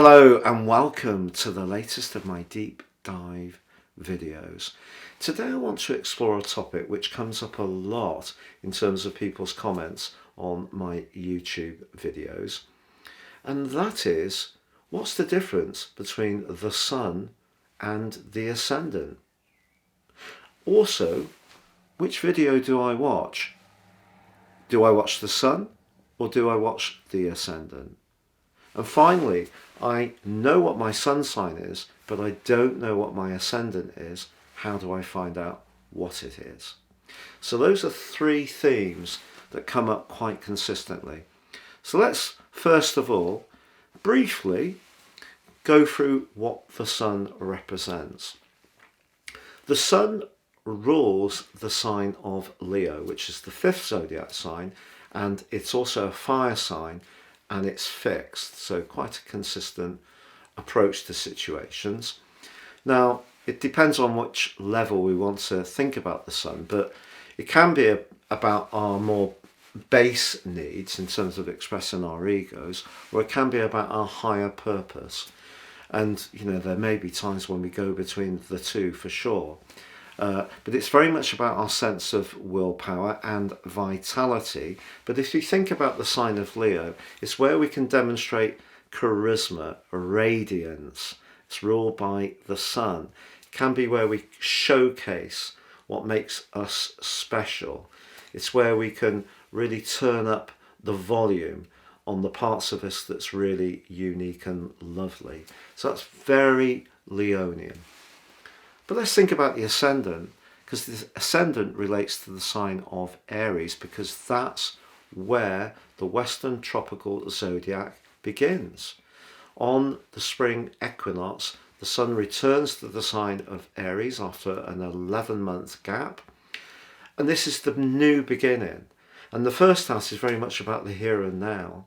Hello and welcome to the latest of my deep dive videos. Today I want to explore a topic which comes up a lot in terms of people's comments on my YouTube videos, and that is, what's the difference between the Sun and the Ascendant? Also, which video do I watch? Do I watch the Sun or do I watch the Ascendant? And finally, I know what my sun sign is, but I don't know what my ascendant is. How do I find out what it is? So those are three themes that come up quite consistently. So let's first of all briefly go through what the sun represents. The sun rules the sign of Leo, which is the fifth zodiac sign, and it's also a fire sign, and it's fixed, so quite a consistent approach to situations. Now, it depends on which level we want to think about the sun, but it can be about our more base needs in terms of expressing our egos, or it can be about our higher purpose. And there may be times when we go between the two for sure. But it's very much about our sense of willpower and vitality. But if you think about the sign of Leo, it's where we can demonstrate charisma, radiance. It's ruled by the sun. It can be where we showcase what makes us special. It's where we can really turn up the volume on the parts of us that's really unique and lovely. So that's very Leonian. But let's think about the ascendant, because the ascendant relates to the sign of Aries, because that's where the Western tropical zodiac begins. On the spring equinox, the sun returns to the sign of Aries after an 11-month gap. And this is the new beginning. And the first house is very much about the here and now.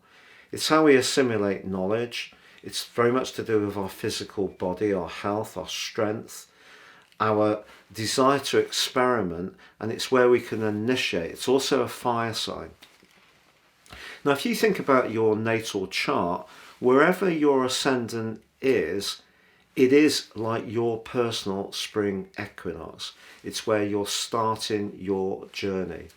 It's how we assimilate knowledge. It's very much to do with our physical body, our health, our strength, our desire to experiment, and it's where we can initiate. It's also a fire sign. Now, if you think about your natal chart, wherever your ascendant is, it is like your personal spring equinox. It's where you're starting your journey.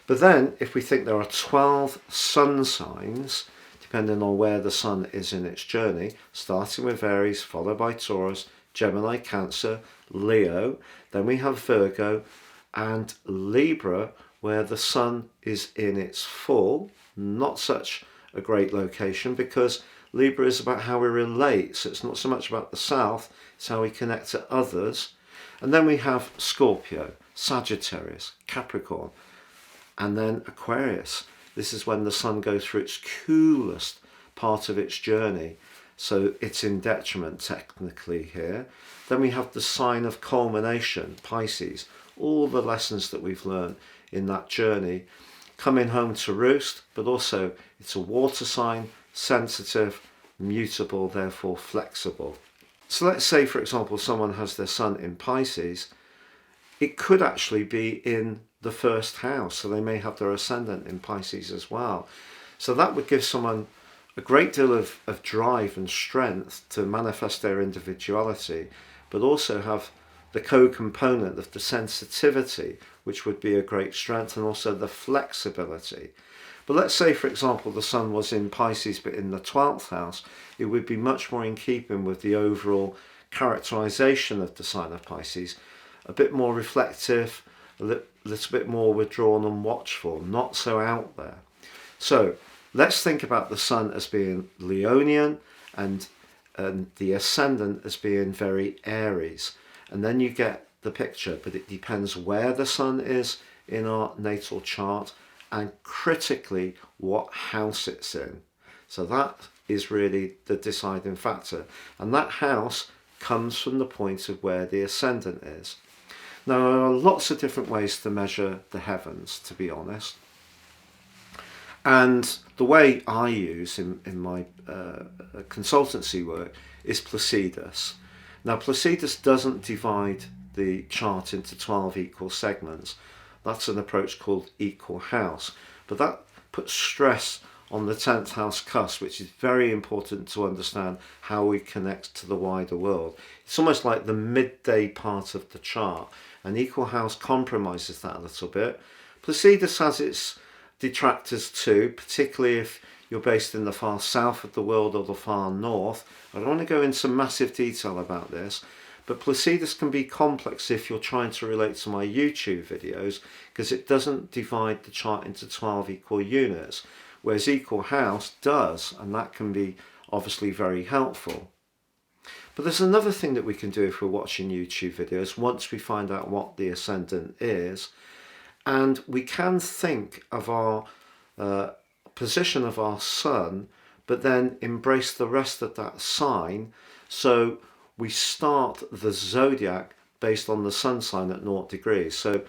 But then, if we think there are 12 sun signs, depending on where the sun is in its journey, starting with Aries, followed by Taurus, Gemini, Cancer, Leo, then we have Virgo and Libra, where the sun is in its full. Not such a great location, because Libra is about how we relate, so it's not so much about the south, it's how we connect to others. And then we have Scorpio, Sagittarius, Capricorn, and then Aquarius. This is when the sun goes through its coolest part of its journey, so it's in detriment technically here. Then we have the sign of culmination, Pisces, all the lessons that we've learned in that journey, coming home to roost, but also it's a water sign, sensitive, mutable, therefore flexible. So let's say, for example, someone has their sun in Pisces. It could actually be in the first house, so they may have their ascendant in Pisces as well. So that would give someone a great deal of drive and strength to manifest their individuality, but also have the co-component of the sensitivity, which would be a great strength, and also the flexibility. But let's say, for example, the sun was in Pisces but in the 12th house, it would be much more in keeping with the overall characterization of the sign of Pisces, a bit more reflective, a little bit more withdrawn and watchful, not so out there. So let's think about the sun as being Leonian and the ascendant as being very Aries. And then you get the picture, but it depends where the sun is in our natal chart and critically what house it's in. So that is really the deciding factor. And that house comes from the point of where the ascendant is. Now, there are lots of different ways to measure the heavens, to be honest. And the way I use in my consultancy work is PLACIDUS. Now, PLACIDUS doesn't divide the chart into 12 equal segments. That's an approach called equal house. But that puts stress on the 10th house cusp, which is very important to understand how we connect to the wider world. It's almost like the midday part of the chart, and equal house compromises that a little bit. Placidus has its detractors too, particularly if you're based in the far south of the world or the far north. I don't want to go into massive detail about this, but Placidus can be complex if you're trying to relate to my YouTube videos, because it doesn't divide the chart into 12 equal units, whereas equal house does, and that can be obviously very helpful. But there's another thing that we can do if we're watching YouTube videos once we find out what the ascendant is, and we can think of our position of our sun, but then embrace the rest of that sign. So we start the zodiac based on the sun sign at 0 degrees. So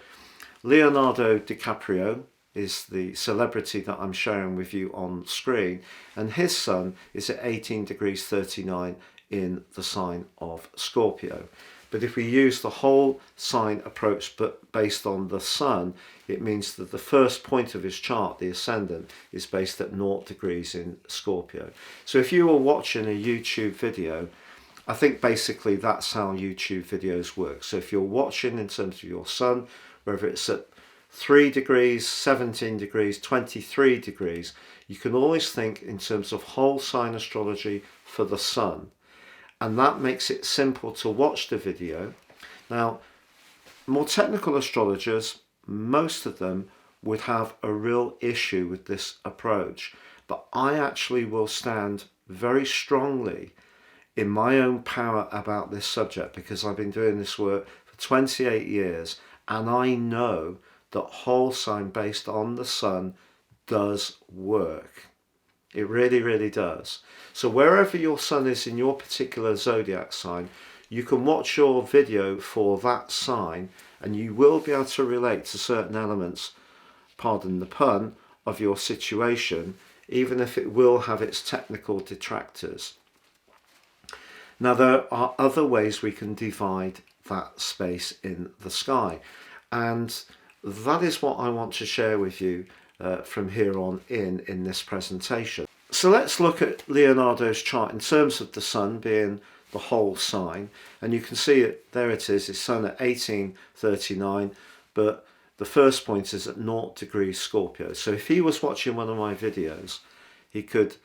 Leonardo Dicaprio is the celebrity that I'm sharing with you on screen, and his sun is at 18 degrees 39 in the sign of Scorpio. But if we use the whole sign approach but based on the sun, it means that the first point of his chart, the ascendant, is based at 0 degrees in Scorpio. So if you were watching a YouTube video, I think basically that's how YouTube videos work. So if you're watching in terms of your sun, whether it's at 3 degrees, 17 degrees, 23 degrees, you can always think in terms of whole sign astrology for the sun. And that makes it simple to watch the video. Now, more technical astrologers, most of them would have a real issue with this approach. But I actually will stand very strongly in my own power about this subject, because I've been doing this work for 28 years, and I know that whole sign based on the sun does work. It really, really does. So wherever your sun is in your particular zodiac sign, you can watch your video for that sign, and you will be able to relate to certain elements, pardon the pun, of your situation, even if it will have its technical detractors. Now, there are other ways we can divide that space in the sky, and that is what I want to share with you from here on in this presentation. So let's look at Leonardo's chart in terms of the sun being the whole sign, and you can see it, there it is, his sun at 1839, but the first point is at 0 degrees Scorpio. So if he was watching one of my videos, he could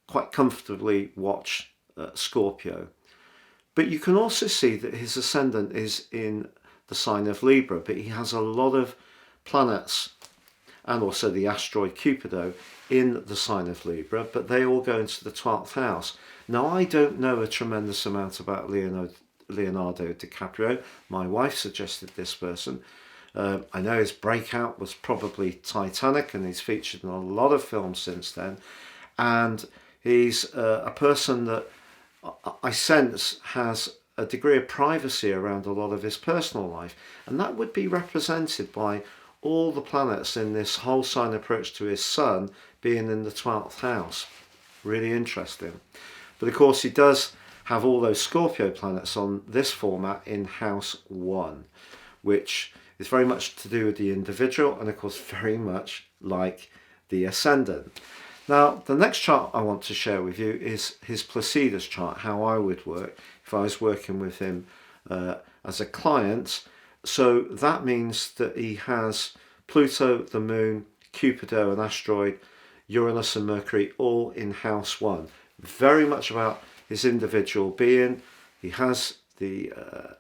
quite comfortably watch Scorpio. But you can also see that his ascendant is in the sign of Libra, but he has a lot of planets and also the asteroid Cupido in the sign of Libra, but they all go into the 12th house. Now, I don't know a tremendous amount about Leonardo DiCaprio. My wife suggested this person. I know his breakout was probably Titanic, and he's featured in a lot of films since then. And he's a person that I sense has a degree of privacy around a lot of his personal life, and that would be represented by all the planets in this whole sign approach to his sun being in the 12th house. Really interesting. But of course he does have all those Scorpio planets on this format in house 1, which is very much to do with the individual, and of course very much like the ascendant. Now, the next chart I want to share with you is his Placidus chart, how I would work if I was working with him as a client. So that means that he has Pluto, the Moon, Cupido, an asteroid, Uranus and Mercury all in house 1. Very much about his individual being. He has the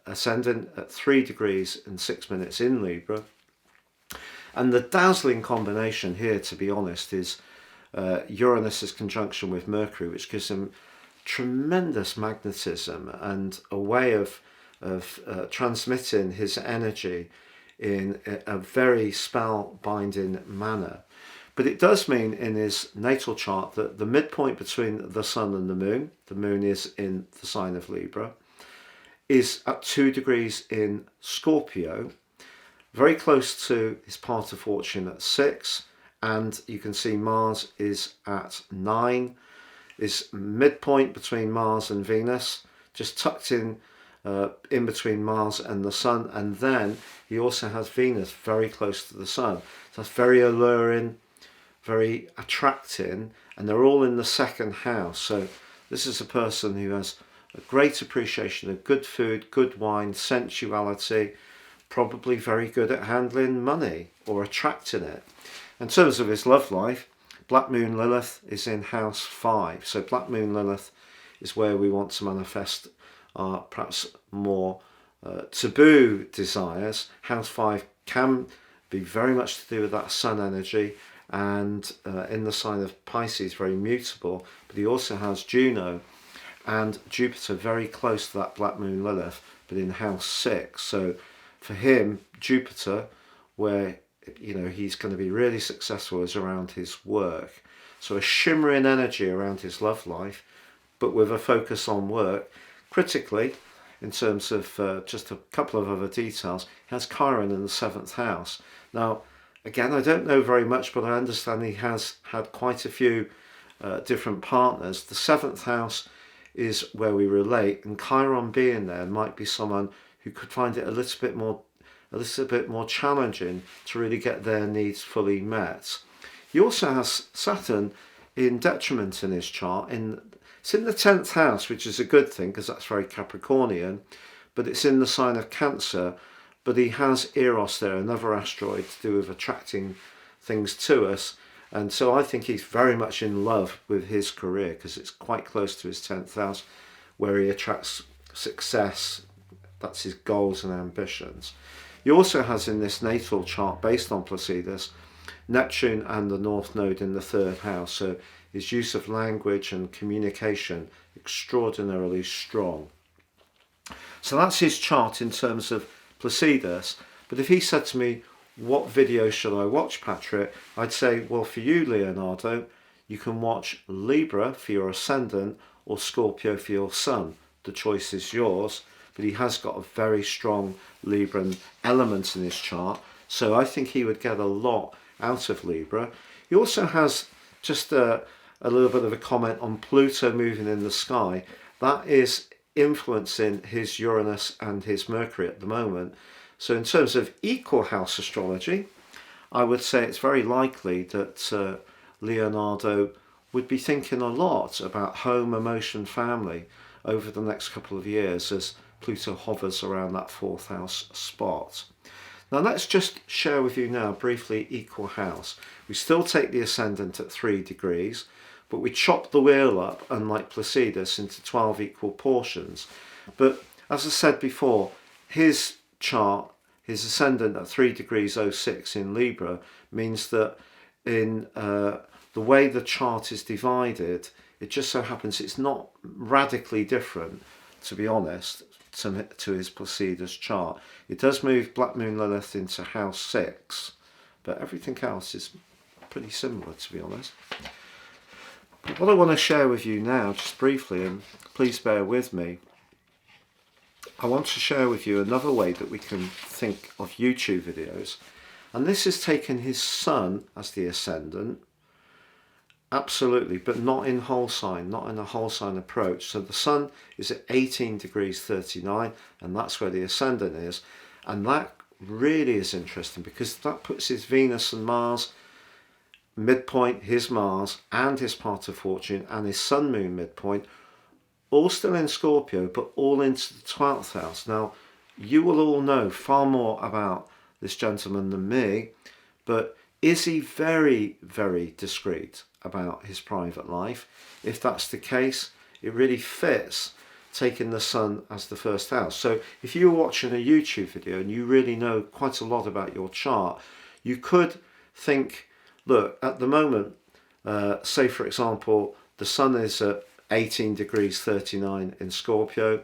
ascendant at 3 degrees and 6 minutes in Libra. And the dazzling combination here, to be honest, is Uranus's conjunction with Mercury, which gives him tremendous magnetism and a way of transmitting his energy in a very spellbinding manner. But it does mean in his natal chart that the midpoint between the sun and the moon is in the sign of Libra, is at 2 degrees in Scorpio, very close to his path of fortune at 6, and you can see Mars is at 9, is midpoint between Mars and Venus, just tucked in between Mars and the sun, and then he also has Venus very close to the sun. So that's very alluring, very attracting, and they're all in the second house. So this is a person who has a great appreciation of good food, good wine, sensuality, probably very good at handling money or attracting it. In terms of his love life, Black Moon Lilith is in house 5. So Black Moon Lilith is where we want to manifest our perhaps more taboo desires. House 5 can be very much to do with that sun energy, and in the sign of Pisces, very mutable, but he also has Juno and Jupiter very close to that Black Moon Lilith, but in house 6. So for him, Jupiter, where he's going to be really successful, is around his work. So a shimmering energy around his love life, but with a focus on work. Critically, in terms of just a couple of other details, he has Chiron in the 7th house. Now, again, I don't know very much, but I understand he has had quite a few different partners. The 7th house is where we relate, and Chiron being there might be someone who could find it a little bit more challenging to really get their needs fully met. He also has Saturn in detriment in his chart. It's in the 10th house, which is a good thing because that's very Capricornian, but it's in the sign of Cancer. But he has Eros there, another asteroid to do with attracting things to us. And so I think he's very much in love with his career because it's quite close to his 10th house, where he attracts success. That's his goals and ambitions. He also has in this natal chart, based on Placidus, Neptune and the North Node in the 3rd house. So his use of language and communication, extraordinarily strong. So that's his chart in terms of Placidus. But if he said to me, what video should I watch, Patrick? I'd say, well, for you, Leonardo, you can watch Libra for your Ascendant or Scorpio for your Sun. The choice is yours, but he has got a very strong Libran element in his chart. So I think he would get a lot out of Libra. He also has just a little bit of a comment on Pluto moving in the sky. That is influencing his Uranus and his Mercury at the moment. So in terms of equal house astrology, I would say it's very likely that Leonardo would be thinking a lot about home, emotion, family over the next couple of years as Pluto hovers around that 4th house spot. Now let's just share with you now briefly equal house. We still take the ascendant at 3 degrees, but we chop the wheel up, unlike Placidus, into 12 equal portions. But as I said before, his chart, his ascendant at 3 degrees 06 in Libra, means that in the way the chart is divided, it just so happens it's not radically different, to be honest, to his Placidus chart. It does move Black Moon Lilith into house 6, but everything else is pretty similar, to be honest. But what I want to share with you now, just briefly, and please bear with me, I want to share with you another way that we can think of YouTube videos. And this is taking his Sun as the ascendant, absolutely, but not in whole sign, not in a whole sign approach. So the Sun is at 18 degrees 39, and that's where the ascendant is. And that really is interesting because that puts his Venus and Mars midpoint, his Mars and his part of fortune, and his Sun Moon midpoint, all still in Scorpio, but all into the 12th house. Now, you will all know far more about this gentleman than me, but is he very, very discreet about his private life? If that's the case, it really fits taking the Sun as the 1st house. So if you're watching a YouTube video and you really know quite a lot about your chart, you could think, look, at the moment, say for example, the Sun is at 18 degrees 39 in Scorpio.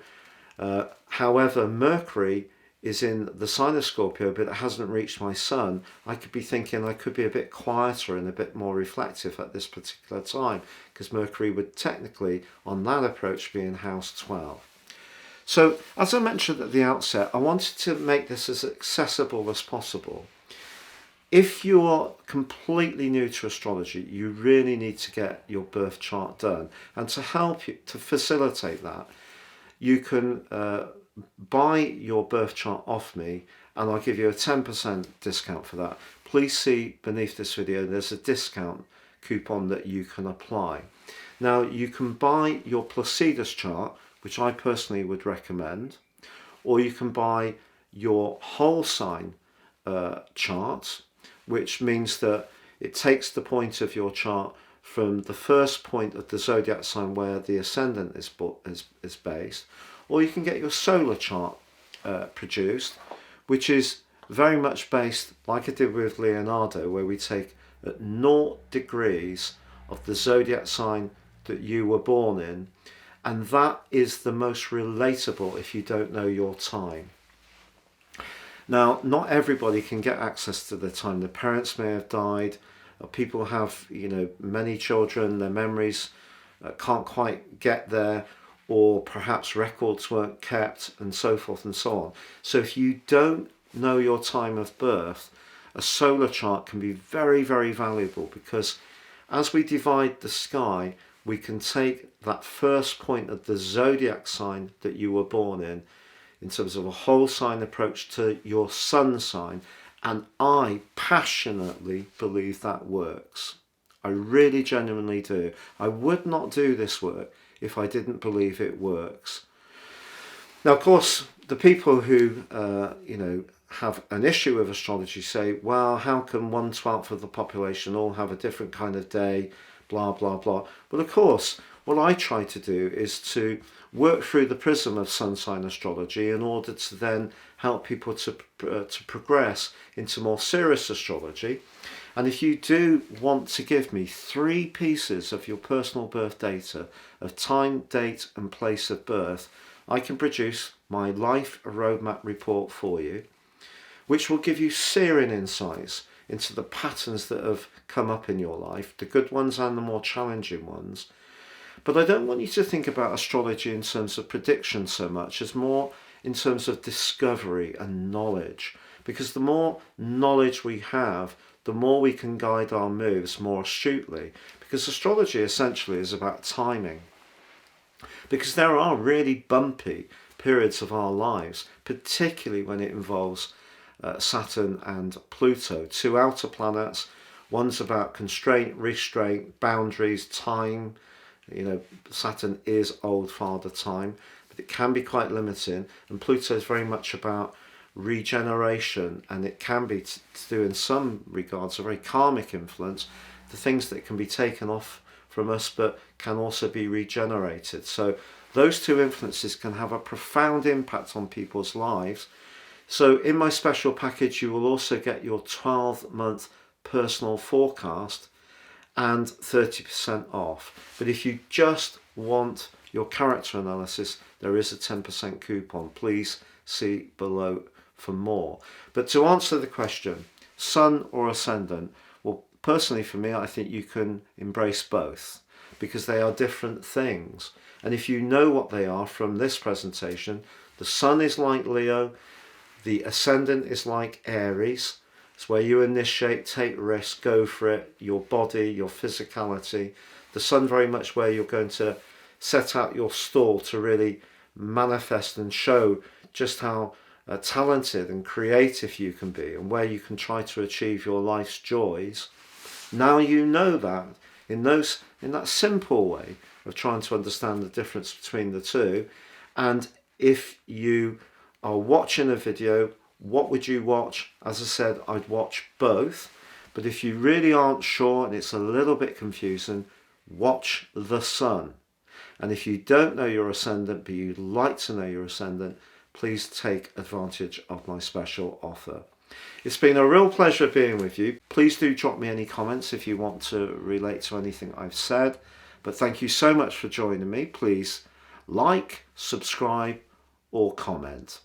However, Mercury is in the sign of Scorpio, but it hasn't reached my Sun. I could be thinking I could be a bit quieter and a bit more reflective at this particular time, because Mercury would technically, on that approach, be in house 12. So, as I mentioned at the outset, I wanted to make this as accessible as possible. If you're completely new to astrology, you really need to get your birth chart done. And to help you, to facilitate that, you can buy your birth chart off me, and I'll give you a 10% discount for that. please see beneath this video, there's a discount coupon that you can apply. Now, you can buy your PLACIDUS chart, which I personally would recommend, or you can buy your whole sign chart, which means that it takes the point of your chart from the first point of the zodiac sign where the ascendant is based, or you can get your solar chart produced, which is very much based, like I did with Leonardo, where we take at 0 degrees of the zodiac sign that you were born in, and that is the most relatable if you don't know your time. Now, not everybody can get access to their time. Their parents may have died, people have, many children, their memories can't quite get there, or perhaps records weren't kept, and so forth and so on. So if you don't know your time of birth, a solar chart can be very, very valuable, because as we divide the sky, we can take that first point of the zodiac sign that you were born in terms of a whole sign approach to your sun sign, and I passionately believe that works. I really genuinely do. I would not do this work if I didn't believe it works. Now, of course, the people who have an issue with astrology say, well, how can 1/12 of the population all have a different kind of day, blah, blah, blah. Well, of course, what I try to do is to work through the prism of sun sign astrology in order to then help people to progress into more serious astrology. And if you do want to give me 3 pieces of your personal birth data of time, date and place of birth, I can produce my life roadmap report for you, which will give you searing insights into the patterns that have come up in your life, the good ones and the more challenging ones. But I don't want you to think about astrology in terms of prediction so much, as more in terms of discovery and knowledge, because the more knowledge we have, the more we can guide our moves more astutely, because astrology essentially is about timing. Because there are really bumpy periods of our lives, particularly when it involves Saturn and Pluto, 2 outer planets. One's about constraint, restraint, boundaries, time. Saturn is old father time, but it can be quite limiting, and Pluto is very much about regeneration, and it can be to do in some regards a very karmic influence, the things that can be taken off from us but can also be regenerated. So those 2 influences can have a profound impact on people's lives. So in my special package, you will also get your 12-month personal forecast and 30% off. But if you just want your character analysis, there is a 10% coupon. Please see below for more. But to answer the question, sun or ascendant, well, personally for me, I think you can embrace both, because they are different things. And if you know what they are from this presentation, the sun is like Leo, the ascendant is like Aries. It's where you initiate, take risks, go for it, your body, your physicality. The sun very much where you're going to set out your stall to really manifest and show just how talented and creative you can be, and where you can try to achieve your life's joys. Now you know that in that simple way of trying to understand the difference between the 2. And if you are watching a video, what would you watch? As I said, I'd watch both. But if you really aren't sure and it's a little bit confusing, watch the sun. And if you don't know your ascendant, but you'd like to know your ascendant, please take advantage of my special offer. It's been a real pleasure being with you. Please do drop me any comments if you want to relate to anything I've said. But thank you so much for joining me. Please like, subscribe, or comment.